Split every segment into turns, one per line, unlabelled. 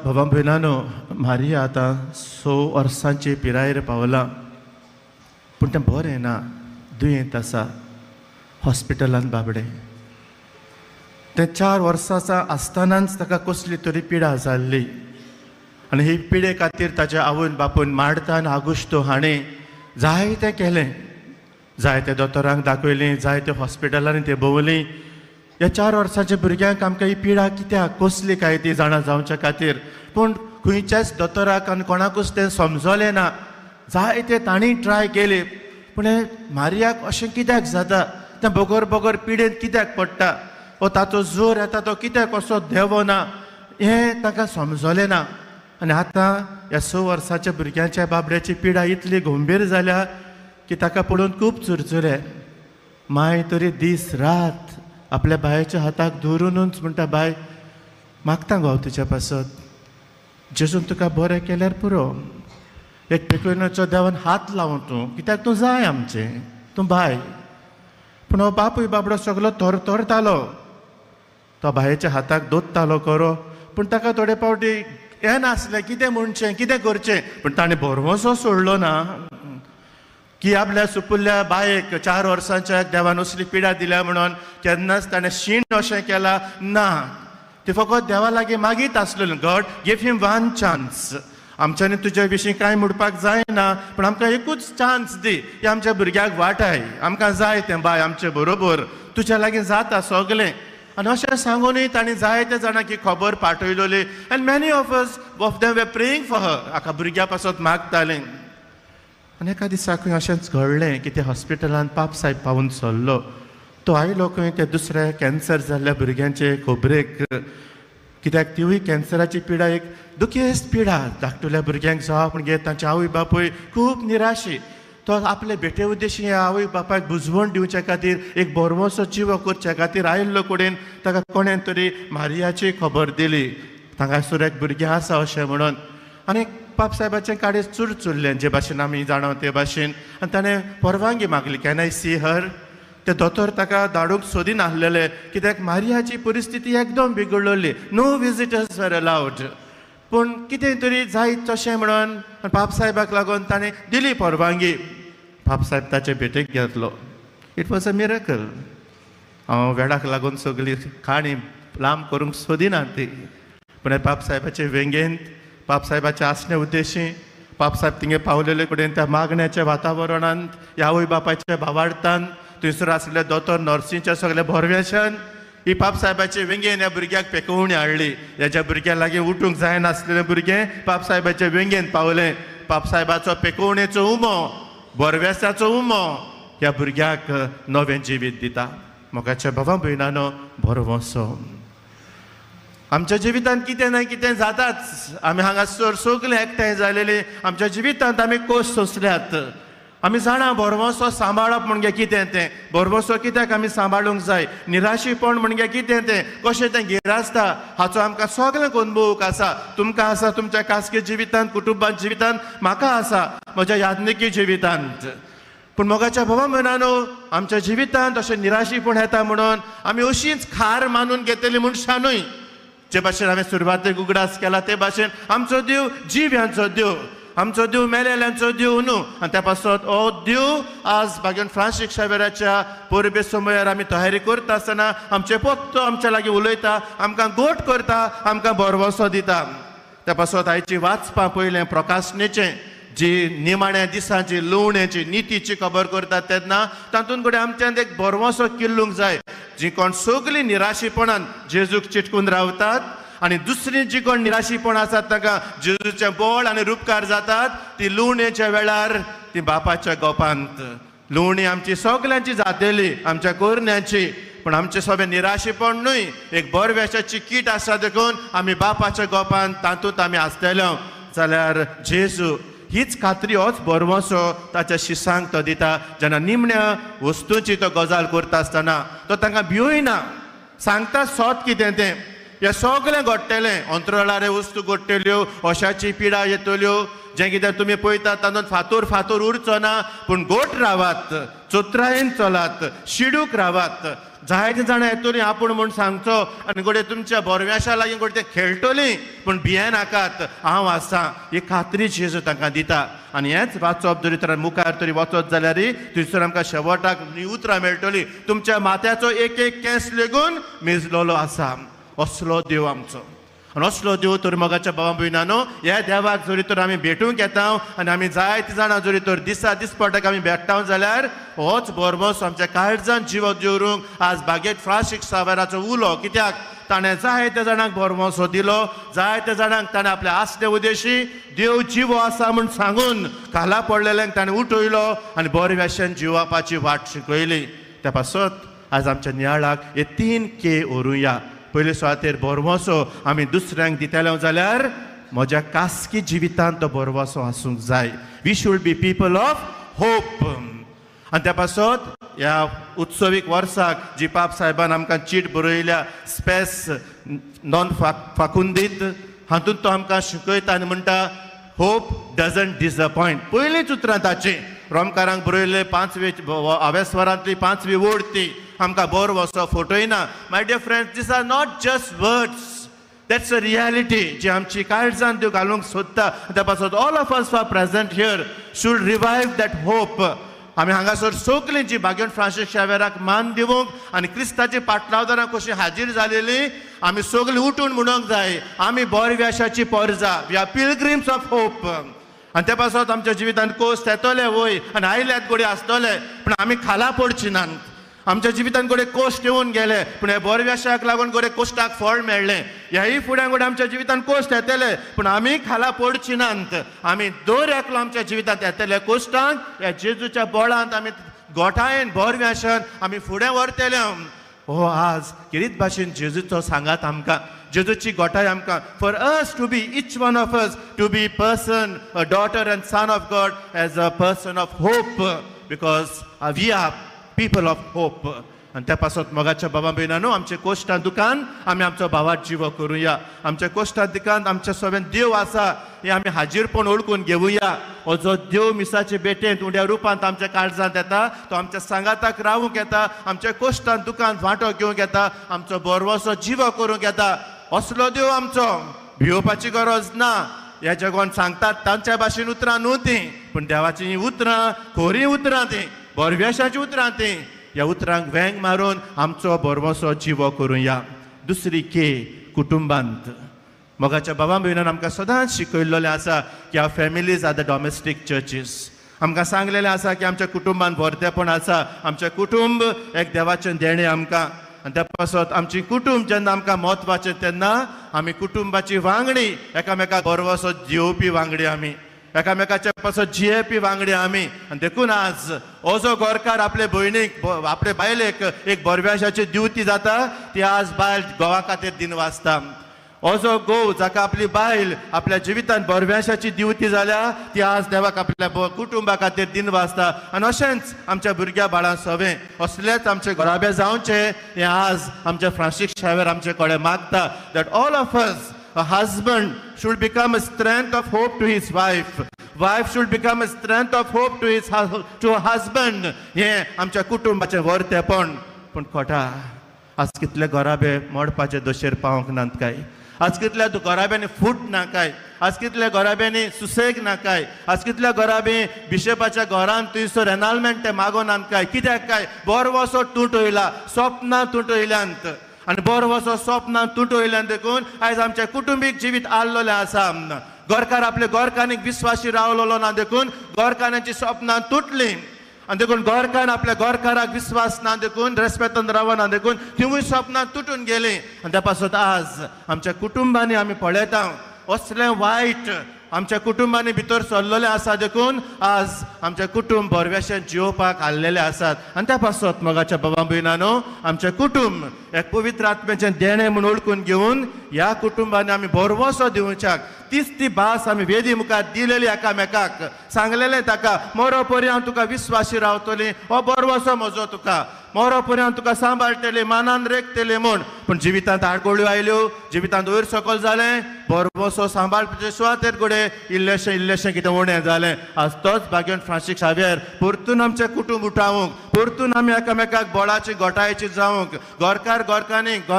बाबा भयणानो, मारिया आतां 6 वर्सांची पिरायेर पावला, पूण तें बरें ना, दुयेंत आसा, हॉस्पिटलांत बाबडे. तें 4 वर्सां आसतनाच ताका कसली तरी पिडा जाल्ली आनी ही पिडे खातीर ताच्या आवयन बापून मार्तान आगुस्तो हाणें जायतें केलें. जायत्या दोतोरांक दाखयलीं, जायत्या हॉस्पिटलांनी ते भोंवलीं. ह्या 4 वर्सांच्या भुरग्यांक आमकां ही पिडा कित्याक, कसली काय ती जाणा जावच्या खातीर, पूण खंयच्याच दोतोराक आनी कोणाकूच तें समजलें ना. जायते तांणी ट्राय केली, पूण हें मारियाक अशें कित्याक जाता, तें बोगोर बोगोर पिडेंत कित्याक पडटा, वो ताचो जोर येता तो कित्याक असो देवना, हें ताका समजलें ना. आनी आतां ह्या 6 वर्साच्या भुरग्यांच्या बाबड्याची पिडा इतली गंभीर जाल्या की ताका पळोवन खूब चुरचुरे. माय तरी दीस रात आपल्या बायेच्या हाताक धरूनच म्हणटा, बाय मागता गो हांव तुज्या पासत, जेजून तुका बरें केल्यार पुरो. एक पेकुयनाचो देवान हात लावं तूं, कित्याक तूं जाय आमचें, तूं बाय. पूण हो बापूय बाबडो सगलो थरथरतालो, तो बायेच्या हाताक दोत्तालो करो, पूण ताका थोडे फावटी हें नासलें कितें म्हणचें, कितें करचें. पूण ताणें बरवसो सोडलो ना की आपल्या सुपुल्ल्या बायेक 4 वर्सांच्या देवान असली पिडा दिल्या म्हणून केन्नाच ताणें शीण अशें केलां ना. ती फकत देवा लागीं मागीत आसलेलें, गॉड गिव हिम 1 चान्स. आमच्यांनी तुज्या विशीं कांय म्हणपाक जायना, पूण आमकां एकूच चान्स दी, ही आमच्या भुरग्याक वाटाय, आमकां जाय तें बाय आमचे बरोबर, तुज्या लागीं जाता सगलें. आनी अशें सांगूनय तांणी जायते जाणांक ही खबर पाठयलोली. And many of them were praying for her, हाका भुरग्या पासत मागतालें. आनी एका दिसा खंय अशेंच घडलें की ते हॉस्पिटलांत पाप साहेब पावून सरलो. तो आयलो खंय ते दुसऱ्या कॅन्सर जाल्ल्या भुरग्यांचे खबरेक, कित्याक तिवूय कॅन्सराची पिडा एक दुखेस्त पिडा धाकटुल्या भुरग्यांक जावं, पूण गे तांचे आवय बापूय खूब निराशी. तो आपले बेटे उद्देशी आवय बापायक बुजवण दिवचे खातीर, एक बरवसो जिवो करचे खातीर आयिल्लो कडेन ताका कोणें तरी मारियाची खबर दिली, हांगासर एक भुरगें आसा अशें म्हणून. आनी पाप साहेबाचें काडे चुरचुरलें, जे भाशेन आमी जाणा ते भाशेन. आनी ताणें परवानगी मागली, कॅन आय सी हर. ते दोतोर ताका धाडूंक सोदीन आसलेले, कित्याक मारियाची परिस्थिती एकदम बिगडलेली, नो विजिटर्स वर अलाउड. पूण कितें तरी जायत तशें म्हणून पाप साहेबाक लागून ताणें दिली परवानगी. पाप साहेब ताचे भेटेक घेतलो. It was a miracle. हांव वेळाक लागून सगळी काणी लांब करूंक सोदिना ती, पूण पाप साहेबाचे वेंगेंत, पाप साहेबाच्या आसणे उद्देशी, पाप साहेब थिंगे पावलेले कडेन त्या मागण्याच्या वातावरणांत, ह्या आवय बापायच्या भावार्थान, थंयसर आसले दोतोर नर्सींच्या सगळे भरवेशान ही पाप साहेबाचे वेंगेन ह्या भुरग्याक पेकवणी हाडली. हेज्या भुरग्या लागीं उठूंक जायनासलेलें भुरगें पाप साहेबाच्या वेंगेन पावलें. पाप साहेबाचो पेकवणेचो उमो, बरवेसाचो उमो ह्या भुरग्याक नवें जिवीत दिता. मोगाच्या भावा भयणानो, बरवसो. आमच्या जिवितांत कितें ना कितें जाताच. आमी हांगासर सगळे एकठांय जालेले, आमच्या जिवितांत आमी कोस सोंसल्यात. आमी जाणा बरवसो सांबाळप म्हणजे कितें तें, बरवसो कित्याक आमी सांबाळूंक जाय, निराशीपण म्हणजे कितें तें, कशें तें गिरासता, हाचो आमकां सगळ्यांक अनुभव आसा. तुमकां आसा तुमच्या खासगी जिवितांत, कुटुंबांत जिवितांत, म्हाका आसा म्हज्या याज्ञिकी जिवितांत. पूण मोगाच्या भावा भयणानो, आमच्या जिवितांत अशें निराशीपण येता म्हणून आमी अशींच खार मानून घेतली मनशानूय, जे भाशेन हांवें सुरवातेक उगडास केला ते भाशेन आमचो देव जिव्यांचो देव, आमचो देव मेलेल्यांचो देव न्हू. आनी त्या पासत हो देव आज भाग्यवान फ्रांसीस शावेराच्या परबे समयार आमी तयारी करता आसतना आमचे पोत्तो आमच्या लागीं उलयता, आमकां गोट करता, आमकां बरवसो दिता. त्या पासत आयची वाचपां पयलें प्रकाशनेचें, जी निमाण्या दिसांची लुवण्याची नितीची खबर करतात तेन्ना तातूंत कडेन आमच्यान एक बरवसो किल्लूंक जाय. जी कोण सगळीं निराशीपणान जेजूक चिटकून रावतात, आनी दुसरी जी कोण निराशीपण आसात ताका जेजूचें बळ आनी उपकार जातात, ती लुवणेच्या वेळार ती बापाच्या गोपांत. लुवणी आमची सगल्यांची जातेली, आमच्या कोरण्याची, पूण आमचें सगळें निराशीपण न्हय, एक बरवेशाची कीट आसा देखून आमी बापाच्या गोपांत तातूंत आमी आसतले जाल्यार जेजू हीच खात्री, होच बरवसो ताच्या शिसांक तो दिता. जेन्ना निमण्या वस्तूंची तो गजाल करता आसतना तो तांकां भिवयना, सांगता सोत कितें तें. हे सगळें घडटलें. अंतराळारे वस्तू घडटल्यो, ओशाची पिडा येतल्यो, जें कितें तुमी पळयतात तातूंत फातोर फातोर उरचो ना, पूण गोठ रावात, चोत्रायेन चलात, शिडूक रावात. जायते जाणां येतलीं आपूण म्हूण सांगचो आनी घोडे तुमच्या बोरव्याशा लागीं घोडे ते खेळटलीं, पूण भिये नाकात, हांव आसां, ही खात्री जेजू तांकां दिता. आनी हेंच वाचप जरी तर मुखार तरी वचत जाल्यार थंयसर आमकां शेवटाक उतरां मेळटलीं. तुमच्या माथ्याचो एक एक केंस लेगून मेजलोलो आसा. असलो देव आमचो. आनी असलो देव तर मोगाच्या भावा भयणानो, ह्या देवाक जरी तर आमी भेटूंक येता आनी आमी जायते जाणां जरी तर दिसपटाक आमी भेट्टा जाल्यार होच बोरमोस आमच्या काळजान जिवो दवरूंक आज बागेत फ्रांसीस सावेराचो उलो. कित्याक ताणें जायत्या जाणांक बोरमोसो दिलो, जायत्या जाणांक ताणें आपल्या आसले उद्देशी देव जिवो आसा म्हूण सांगून खाला पडलेल्यांक ताणें उठयलो आनी बोरव्याशान जिवापाची वाट शिकयली. त्या पासत आज आमच्या नियाळाक हे 3 के व्हरूया. पयले सुवातेर बोरमोसो आमी दुसऱ्यांक दितले जाल्यार म्हज्या खासगी जिवितांत तो बोरमोसो आसूंक जाय. We should be people of hope. आनी त्या पासत ह्या उत्सवीक वर्साक जी पाप साहेबान आमकां चीट बरयल्या स्पेस नॉन फाकुंदीत, हातूंत तो आमकां शिकयता आनी म्हणटा होप डजंट डिसअपॉयंट. पयलींच उतरां ताची रोमकारांक बरयल्ले 5वे आवेस्वरांतली 5वी वोड ती आमकां बोरमोसो फटयना. My dear friends, these are not just words, that's a reality जी आमची काळजान त्यो घालूंक सोदता. त्या पासत all of us are present here should revive that hope. आमी हांगासर सगळीं जी बागेन फ्रांसीस शावेराक मान दिवंक आनी क्रिस्ताची पाटलावदारां कशी हाजीर जालेली, आमी सगळीं उठून म्हणूंक जाय आमी बोरव्याशाची पर्जा. We are pilgrims of hope. आनी त्या पासत आमच्या जिवितांत कोस्ट येतले वय आनी आयल्यात गोडे आसतले, पूण आमी खाला पडची नात. आमच्या जिवितांत गोडे कोस्ट येवन गेले, पूण हे बोरव्याशाक लागून गोडे कोस्टाक फळ मेळ्ळें. ह्याय फुड्यान गोडे आमच्या जिवितांत कोस्ट येतले, पूण आमी खाला पडची नात. आमी दर एकलो आमच्या जिवितांत येतले कोस्टांक ह्या जेजूच्या बोळांत आमी गोठायेन बोरव्याशान आमी फुडें व्हरतले. हो आज किरीत भाशेन जेजूचो सांगात आमकां, जेजूची गोठाय आमकां. For us to be each one of us to be person a daughter and son of God as a person of hope, because we are people of hope. आनी त्या पासत मोगाच्या बाबा भयणानो, आमच्या कोश्टां दुकान आमी आमचो भावाक जिवो करुया. आमच्या कोश्टां दुकान आमच्या सोबेन देव आसा हे आमी हाजीरपण ओळखून घेवया. हो जो देव मिसाचे बेटेंत उड्या रुपांत आमच्या काळजांत येता, तो आमच्या सांगाताक रावूंक येता, आमच्या कोश्टां दुकान वांटो घेवंक येता, आमचो बोरवोसो जिवो करूंक येता. असलो देव आमचो. भिवपाची गरज ना. ह्या जगान सांगतात तांच्या भाशेन उतरां न्हू ती, पूण देवाची उतरां खरी उतरां ती, बोरव्याशाची उतरां ती. ह्या उतरांक वेंग मारून आमचो बोरमोसो जिवो करुया. दुसरी के कुटुंबांत. मोगाच्या बाबा भयणान आमकां सदांच शिकयल्लें आसा की our families are the domestic churches. आमकां सांगलेलें आसा की आमच्या कुटुंबांत भरतेपण आसा. आमचें कुटुंब एक देवाचें देणें आमकां. आनी त्या पासत आमची कुटुंब जेन्ना आमकां म्हत्वाचें तेन्ना आमी कुटुंबाची वांगडी, एकामेकाक बोरवोसो दिवपी वांगडी आमी, एकामेकाच्या पासत जियेपी वांगडी आमी. आनी देखून आज हो जो गोरकार आपले भयणीक आपले बायलेक एक बोरव्याशाची दिवती जाता, ती आज बायल घोवा खातीर दिन वाचता. हो जो घोव जाका आपली बायल आपल्या जिवितांत बोरव्याशाची दिवती जाल्या, ती आज देवाक आपल्या कुटुंबा खातीर दिन वाचता. आनी अशेंच आमच्या भुरग्या बाळां सवें असलेच आमचे घोराबे जावचे हें आज आमचे फ्रांसीस शावेर आमचे कडेन मागता. That all of us, a husband should become a strength of hope to his wife. Wife should become a strength of hope to a husband. हे आमच्या कुटुंबाचें वर्तेपण. पूण खोटा आज कितले घोराबे मोडपाचे दोशेर पावंक नात काय? आज कितल्या घोराब्यांनी फूट ना काय? आज कितल्या घोराब्यांनी सुसेग ना काय? आज कितल्या घोराबे बिशपाच्या घरांत थंयसर एनाल्मेंट ते मागोनात काय? कित्याक काय? बोरवोसो तुटयला, स्वप्नां तुटयल्यांत. आनी बोरवोसो स्वप्नां तुटयल्ल्यान देखून आयज आमचें कुटुंबीक जिवीत आल्लोलें आसा. गोरकार आपल्या गोरकानीक विस्वासी रावलोलो ना देखून गोरकारांची स्वप्नां तुटलीं. आनी देखून गोरकार आपल्या गोरकाराक विस्वास ना देखून रेस्पेतान रावना देखून तिवूय स्वप्नां तुटून गेलीं. आनी त्या पासत आज आमच्या कुटुंबांनी आमी पळयता असलें वायट आमच्या कुटुंबांनी भितर चल्लोलें आसा देखून आज आमचें कुटुंब बोरव्याशान जिवपाक हाल्लेले आसात. आनी त्या पासत मोगाच्या बाबा भयणानो, आमचें कुटुंब एक पवित्र आत्म्याचें देणें म्हूण ओळखून घेवन ह्या कुटुंबांनी आमी बरवसो दिवच्याक तीच ती भास आमी वेदी मुखार दिलेली एकामेकाक सांगलेलें ताका मरो परी हांव तुका विस्वासी रावतली हो बरवसो म्हजो तुका मरो परी हांव तुका सांबाळटलें मानान रेखतलें म्हूण पूण जिवितांत आडकोळ्यो आयल्यो जिवितांत वयर सकयल जालें बरवसो सांबाळपाचे सुवातेर घोडे इल्लेशें कितें उणें जालें आज तोच भाग्यवन फ्रांसीस शावेर परतून आमचें कुटुंब उठावंक परतून आमी एकामेकाक बोडाची गोठायेची जावंक गोरकांनीक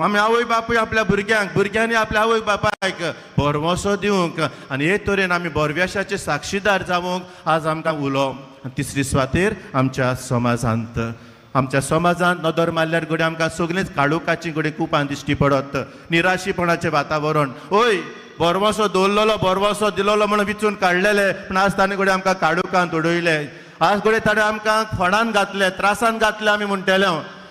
आमी आवय बापूय आपल्या भुरग्यांनी आपल्या आवय बापायक बरवसो दिवंक आनी हे तरेन आमी बरवेशाचे साक्षीदार जावंक आज आमकां उलो तिसरी सुवातेर आमच्या समाजांत नदर मारल्यार घडये आमकां सगळींच काळोखाची घडये कुपान दिश्टी पडत निराशीपणाचें वातावरण ओय बरवसो दवरलेलो बरवसो दिलोलो म्हणून विचून काडलेले पूण आज ताणें घडये आमकां काळोखांत उडयले आज घडये ताणें आमकां फोंडान घातले त्रासान घातले आमी म्हणटले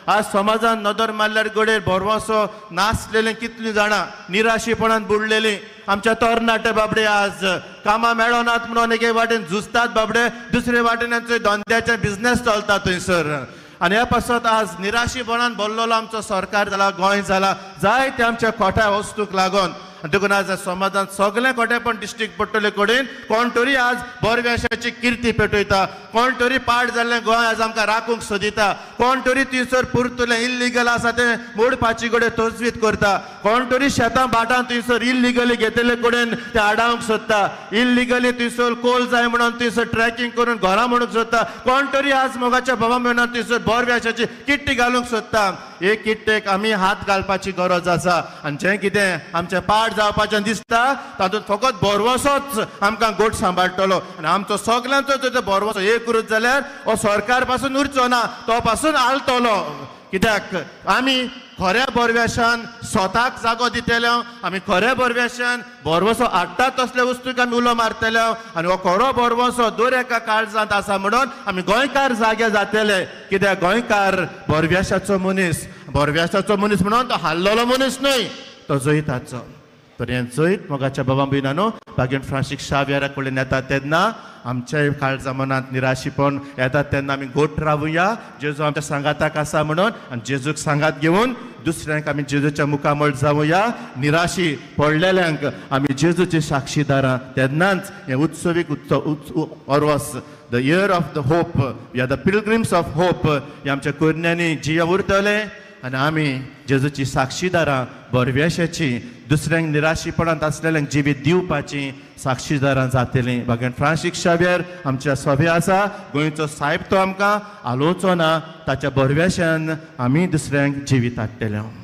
आज समाजान नदर मारल्यार घडये बरवसो नासलेले कितलीं जाणां निराशीपणान बुडलेलीं आमच्या तरणाटे बाबडे आज कामां मेळनात म्हणून एके वाटेन झुजतात बाबडे दुसरे वाटेन तांचो धंद्याचे बिझनेस चलता थंयसर आनी हे पासत आज निराशीपणान भरलेलो आमचो सरकार जाला गोंय जाला जायते आमच्या खोट्या वस्तूक लागून देखून आज समाजांत सगळे खोटेपण दिश्टीक पडटले कडेन कोण तरी आज बरवेशाची किर्ती पेटयता कोण तरी पाड जाल्लें गोंय आज आमकां राखूंक सोदिता कोण तरी थंयसर पुर्तुलें इल्लिगल आसा तें मोडपाची कडेन तजवीज करता कोण तरी शेतां भाटां थंयसर इल्लिगली घेतिल्ले कडेन तें आडावंक सोदता इल्लिगली थंयसर कोल जाय म्हणून थंयसर ट्रॅकिंग करून घरां म्हणूंक सोदता कोण तरी आज मोगाच्या भावा मेळून थंयसर बरवेशाची किट्टी घालूंक सोदता हे किट्टेक आमी हात घालपाची गरज आसा आनी जें कितें आमचें पाड जावपाचें दिसता तातूंत फकत बरवसोच आमकां गोट सांबाळटलो आनी आमचो सगळ्यांचो जर बरवसो एक उरत जाल्यार हो सरकार पासून उरचो ना तो पासून आलतलो कित्याक आमी खऱ्या बरवेशान स्वताक जागो दितले आमी खऱ्या बरवेशान बरवसो हाडटात तसले वस्तूक आमी उलो मारतले आनी हो खरो बरवसो दर एका काळजांत आसा म्हणून आमी गोंयकार जागे जातले कित्याक गोंयकार बरवेशाचो मनीस म्हणून तो हाल्लोलो मनीस न्हय तो जैताचो तर हें जैत मोगाच्या बाबा भयणानो भाग्यवन फ्रांसीस शावेरा कडेन येता तेन्ना आमच्या काळजा मनांत निराशीपण येता तेन्ना आमी गोठ रावुया जेजू आमच्या सांगाताक आसा म्हणून आनी जेजूक सांगात घेवन दुसऱ्यांक आमी जेजूच्या मुखामळ जावुया निराशी पडलेल्यांक आमी जेजूची साक्षीदारां तेन्नाच हें उत्सवीक अरवस the year of the hope या द पिलग्रिम्स ऑफ होप हे आमच्या कुरण्यांनी जिया उरतले आनी आमी जेजूची साक्षीदारां बरवेशाची दुसऱ्यांक निराशीपणांत आसलेल्यांक जिवीत दिवपाची साक्षीदारां जातलीं भाग्यवन फ्रांसीस शावेर आमच्या सभे आसा गोंयचो साहेब तो आमकां आलोवचो ना ताच्या बरवेशान आमी दुसऱ्यांक जिवीत हाडटले